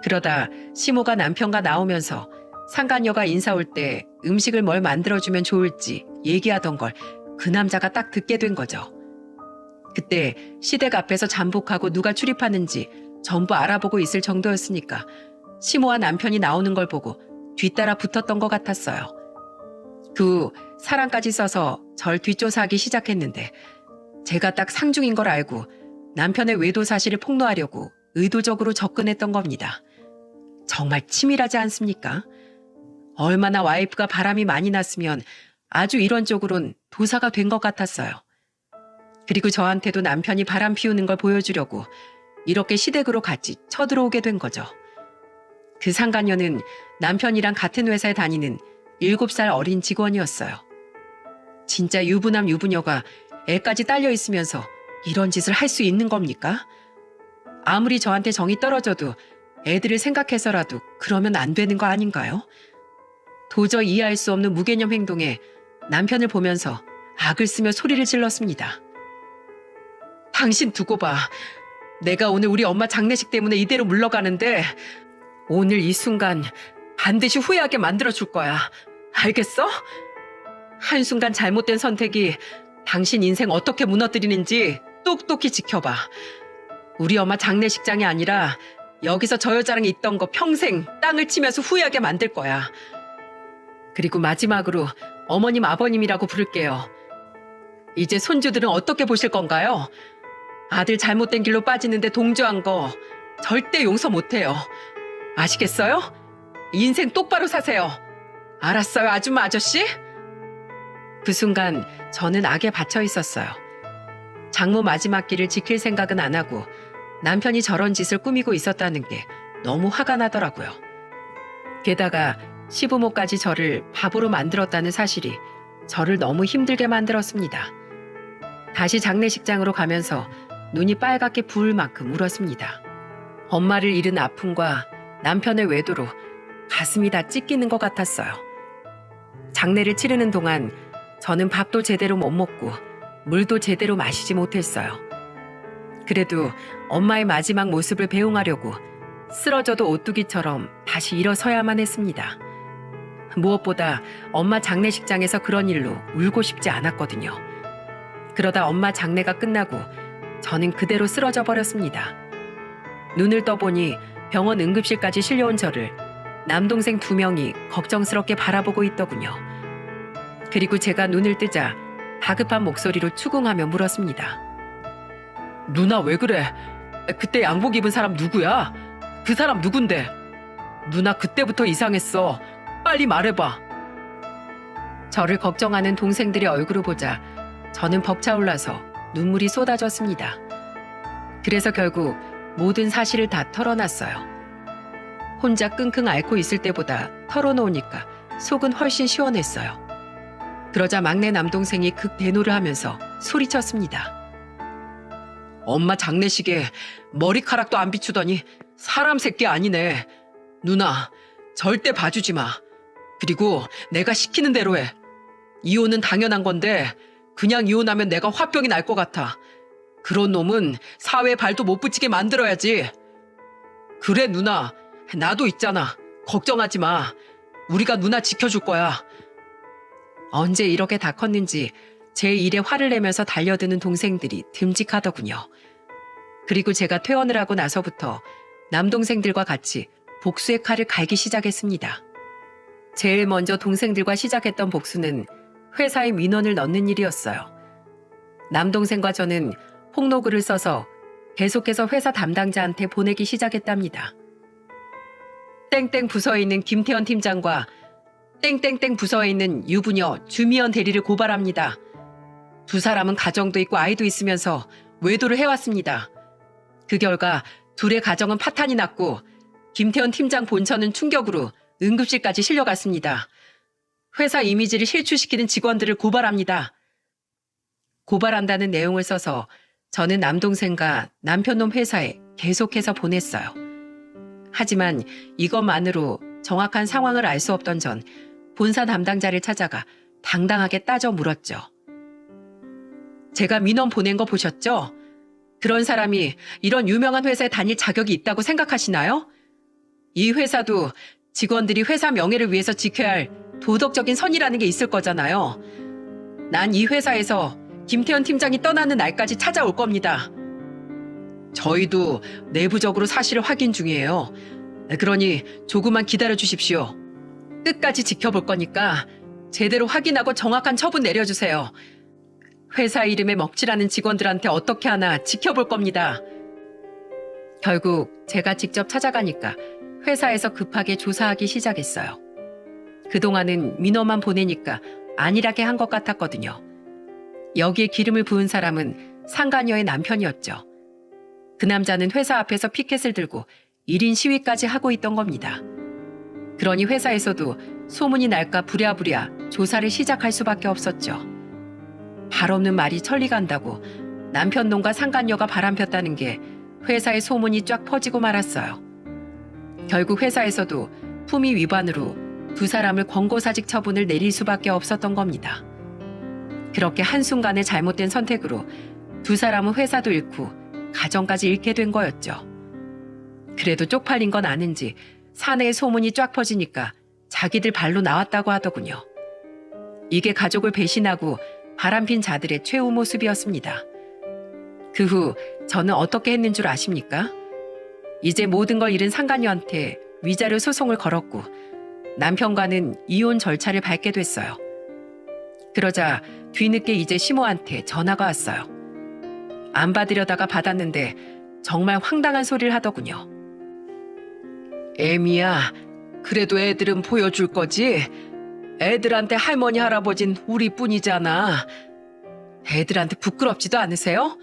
그러다 시모가 남편과 나오면서 상간녀가 인사 올 때 음식을 뭘 만들어주면 좋을지 얘기하던 걸 그 남자가 딱 듣게 된 거죠. 그때 시댁 앞에서 잠복하고 누가 출입하는지 전부 알아보고 있을 정도였으니까 시모와 남편이 나오는 걸 보고 뒤따라 붙었던 것 같았어요. 그 후 사람까지 써서 절 뒷조사하기 시작했는데 제가 딱 상중인 걸 알고 남편의 외도 사실을 폭로하려고 의도적으로 접근했던 겁니다. 정말 치밀하지 않습니까? 얼마나 와이프가 바람이 많이 났으면 아주 이런 쪽으론 도사가 된 것 같았어요. 그리고 저한테도 남편이 바람 피우는 걸 보여주려고 이렇게 시댁으로 같이 쳐들어오게 된 거죠. 그 상간녀는 남편이랑 같은 회사에 다니는 7살 어린 직원이었어요. 진짜 유부남 유부녀가 애까지 딸려 있으면서 이런 짓을 할 수 있는 겁니까? 아무리 저한테 정이 떨어져도 애들을 생각해서라도 그러면 안 되는 거 아닌가요? 도저히 이해할 수 없는 무개념 행동에 남편을 보면서 악을 쓰며 소리를 질렀습니다. 당신 두고 봐. 내가 오늘 우리 엄마 장례식 때문에 이대로 물러가는데 오늘 이 순간 반드시 후회하게 만들어줄 거야. 알겠어? 한순간 잘못된 선택이 당신 인생 어떻게 무너뜨리는지 똑똑히 지켜봐. 우리 엄마 장례식장이 아니라 여기서 저 여자랑 있던 거 평생 땅을 치면서 후회하게 만들 거야. 그리고 마지막으로 어머님 아버님이라고 부를게요. 이제 손주들은 어떻게 보실 건가요? 아들 잘못된 길로 빠지는데 동조한 거 절대 용서 못해요. 아시겠어요? 인생 똑바로 사세요. 알았어요, 아줌마 아저씨? 그 순간 저는 악에 받쳐 있었어요. 장모 마지막 길을 지킬 생각은 안 하고 남편이 저런 짓을 꾸미고 있었다는 게 너무 화가 나더라고요. 게다가 시부모까지 저를 바보로 만들었다는 사실이 저를 너무 힘들게 만들었습니다. 다시 장례식장으로 가면서 눈이 빨갛게 부을 만큼 울었습니다. 엄마를 잃은 아픔과 남편의 외도로 가슴이 다 찢기는 것 같았어요. 장례를 치르는 동안 저는 밥도 제대로 못 먹고 물도 제대로 마시지 못했어요. 그래도 엄마의 마지막 모습을 배웅하려고 쓰러져도 오뚜기처럼 다시 일어서야만 했습니다. 무엇보다 엄마 장례식장에서 그런 일로 울고 싶지 않았거든요. 그러다 엄마 장례가 끝나고 저는 그대로 쓰러져 버렸습니다. 눈을 떠보니 병원 응급실까지 실려온 저를 남동생 2명이 걱정스럽게 바라보고 있더군요. 그리고 제가 눈을 뜨자 다급한 목소리로 추궁하며 물었습니다. 누나 왜 그래? 그때 양복 입은 사람 누구야? 그 사람 누군데? 누나 그때부터 이상했어. 빨리 말해봐. 저를 걱정하는 동생들의 얼굴을 보자 저는 벅차올라서 눈물이 쏟아졌습니다. 그래서 결국 모든 사실을 다 털어놨어요. 혼자 끙끙 앓고 있을 때보다 털어놓으니까 속은 훨씬 시원했어요. 그러자 막내 남동생이 극대노를 하면서 소리쳤습니다. 엄마 장례식에 머리카락도 안 비추더니 사람 새끼 아니네. 누나, 절대 봐주지 마. 그리고 내가 시키는 대로 해. 이혼은 당연한 건데 그냥 이혼하면 내가 화병이 날 것 같아. 그런 놈은 사회에 발도 못 붙이게 만들어야지. 그래 누나, 나도 있잖아. 걱정하지 마. 우리가 누나 지켜줄 거야. 언제 이렇게 다 컸는지 제 일에 화를 내면서 달려드는 동생들이 듬직하더군요. 그리고 제가 퇴원을 하고 나서부터 남동생들과 같이 복수의 칼을 갈기 시작했습니다. 제일 먼저 동생들과 시작했던 복수는 회사에 민원을 넣는 일이었어요. 남동생과 저는 폭로글을 써서 계속해서 회사 담당자한테 보내기 시작했답니다. 땡땡 부서에 있는 김태현 팀장과 땡땡땡 부서에 있는 유부녀 주미연 대리를 고발합니다. 두 사람은 가정도 있고 아이도 있으면서 외도를 해왔습니다. 그 결과 둘의 가정은 파탄이 났고 김태현 팀장 본처는 충격으로 응급실까지 실려갔습니다. 회사 이미지를 실추시키는 직원들을 고발합니다. 고발한다는 내용을 써서 저는 남동생과 남편놈 회사에 계속해서 보냈어요. 하지만 이것만으로 정확한 상황을 알 수 없던 전 본사 담당자를 찾아가 당당하게 따져 물었죠. 제가 민원 보낸 거 보셨죠? 그런 사람이 이런 유명한 회사에 다닐 자격이 있다고 생각하시나요? 이 회사도 직원들이 회사 명예를 위해서 지켜야 할 도덕적인 선이라는 게 있을 거잖아요. 난 이 회사에서 김태현 팀장이 떠나는 날까지 찾아올 겁니다. 저희도 내부적으로 사실을 확인 중이에요. 그러니 조금만 기다려 주십시오. 끝까지 지켜볼 거니까 제대로 확인하고 정확한 처분 내려주세요. 회사 이름에 먹칠하는 직원들한테 어떻게 하나 지켜볼 겁니다. 결국 제가 직접 찾아가니까 회사에서 급하게 조사하기 시작했어요. 그동안은 민원만 보내니까 안일하게 한 것 같았거든요. 여기에 기름을 부은 사람은 상간녀의 남편이었죠. 그 남자는 회사 앞에서 피켓을 들고 1인 시위까지 하고 있던 겁니다. 그러니 회사에서도 소문이 날까 부랴부랴 조사를 시작할 수밖에 없었죠. 발 없는 말이 천리 간다고 남편 놈과 상간녀가 바람폈다는 게 회사의 소문이 쫙 퍼지고 말았어요. 결국 회사에서도 품위 위반으로 두 사람을 권고사직 처분을 내릴 수밖에 없었던 겁니다. 그렇게 한순간의 잘못된 선택으로 두 사람은 회사도 잃고 가정까지 잃게 된 거였죠. 그래도 쪽팔린 건 아는지 사내의 소문이 쫙 퍼지니까 자기들 발로 나왔다고 하더군요. 이게 가족을 배신하고 바람핀 자들의 최후 모습이었습니다. 그 후 저는 어떻게 했는 줄 아십니까? 이제 모든 걸 잃은 상간녀한테 위자료 소송을 걸었고 남편과는 이혼 절차를 밟게 됐어요. 그러자 뒤늦게 이제 시모한테 전화가 왔어요. 안 받으려다가 받았는데 정말 황당한 소리를 하더군요. 애미야, 그래도 애들은 보여줄 거지? 애들한테 할머니 할아버진 우리뿐이잖아. 애들한테 부끄럽지도 않으세요?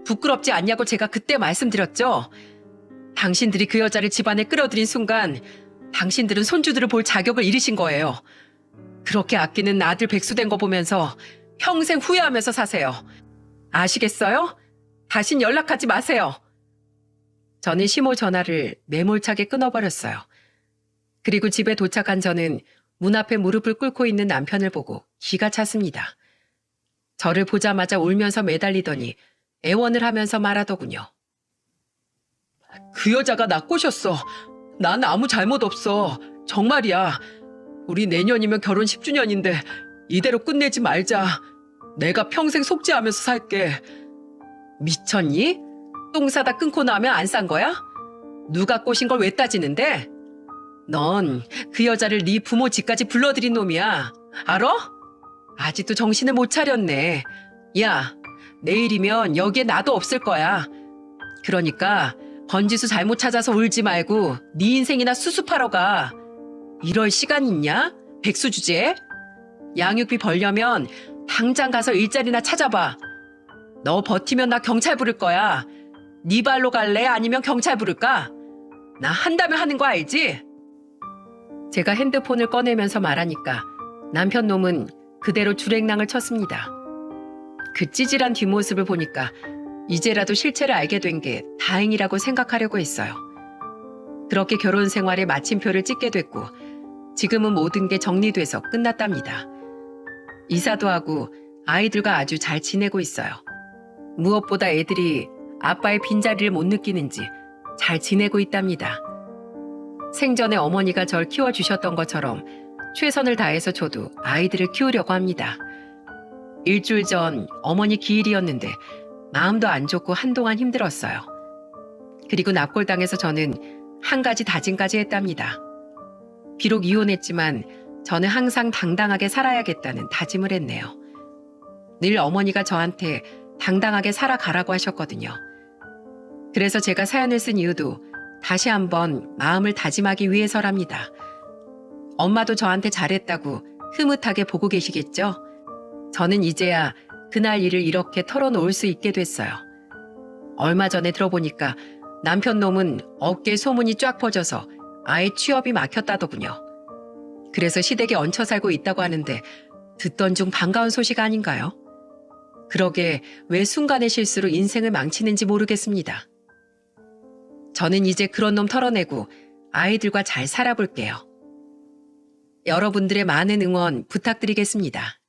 부끄럽지 않냐고 제가 그때 말씀드렸죠. 당신들이 그 여자를 집안에 끌어들인 순간 당신들은 손주들을 볼 자격을 잃으신 거예요. 그렇게 아끼는 아들 백수된 거 보면서 평생 후회하면서 사세요. 아시겠어요? 다신 연락하지 마세요. 저는 시모 전화를 매몰차게 끊어버렸어요. 그리고 집에 도착한 저는 문 앞에 무릎을 꿇고 있는 남편을 보고 기가 찼습니다. 저를 보자마자 울면서 매달리더니 애원을 하면서 말하더군요. 그 여자가 나 꼬셨어. 난 아무 잘못 없어. 정말이야. 우리 내년이면 결혼 10주년인데 이대로 끝내지 말자. 내가 평생 속죄하면서 살게. 미쳤니? 똥 싸다 끊고 나면 안 싼 거야? 누가 꼬신 걸 왜 따지는데? 넌 그 여자를 네 부모 집까지 불러들인 놈이야. 알아? 아직도 정신을 못 차렸네. 야, 내일이면 여기에 나도 없을 거야. 그러니까 번지수 잘못 찾아서 울지 말고 네 인생이나 수습하러 가. 이럴 시간 있냐? 백수 주제에? 양육비 벌려면 당장 가서 일자리나 찾아봐. 너 버티면 나 경찰 부를 거야. 네 발로 갈래? 아니면 경찰 부를까? 나 한다면 하는 거 알지? 제가 핸드폰을 꺼내면서 말하니까 남편 놈은 그대로 줄행랑을 쳤습니다. 그 찌질한 뒷모습을 보니까 이제라도 실체를 알게 된 게 다행이라고 생각하려고 했어요. 그렇게 결혼 생활에 마침표를 찍게 됐고 지금은 모든 게 정리돼서 끝났답니다. 이사도 하고 아이들과 아주 잘 지내고 있어요. 무엇보다 애들이 아빠의 빈자리를 못 느끼는지 잘 지내고 있답니다. 생전에 어머니가 절 키워주셨던 것처럼 최선을 다해서 저도 아이들을 키우려고 합니다. 일주일 전 어머니 기일이었는데 마음도 안 좋고 한동안 힘들었어요. 그리고 납골당해서 저는 한 가지 다짐까지 했답니다. 비록 이혼했지만 저는 항상 당당하게 살아야겠다는 다짐을 했네요. 늘 어머니가 저한테 당당하게 살아가라고 하셨거든요. 그래서 제가 사연을 쓴 이유도 다시 한번 마음을 다짐하기 위해서랍니다. 엄마도 저한테 잘했다고 흐뭇하게 보고 계시겠죠? 저는 이제야 그날 일을 이렇게 털어놓을 수 있게 됐어요. 얼마 전에 들어보니까 남편 놈은 어깨에 소문이 쫙 퍼져서 아예 취업이 막혔다더군요. 그래서 시댁에 얹혀 살고 있다고 하는데 듣던 중 반가운 소식 아닌가요? 그러게 왜 순간의 실수로 인생을 망치는지 모르겠습니다. 저는 이제 그런 놈 털어내고 아이들과 잘 살아볼게요. 여러분들의 많은 응원 부탁드리겠습니다.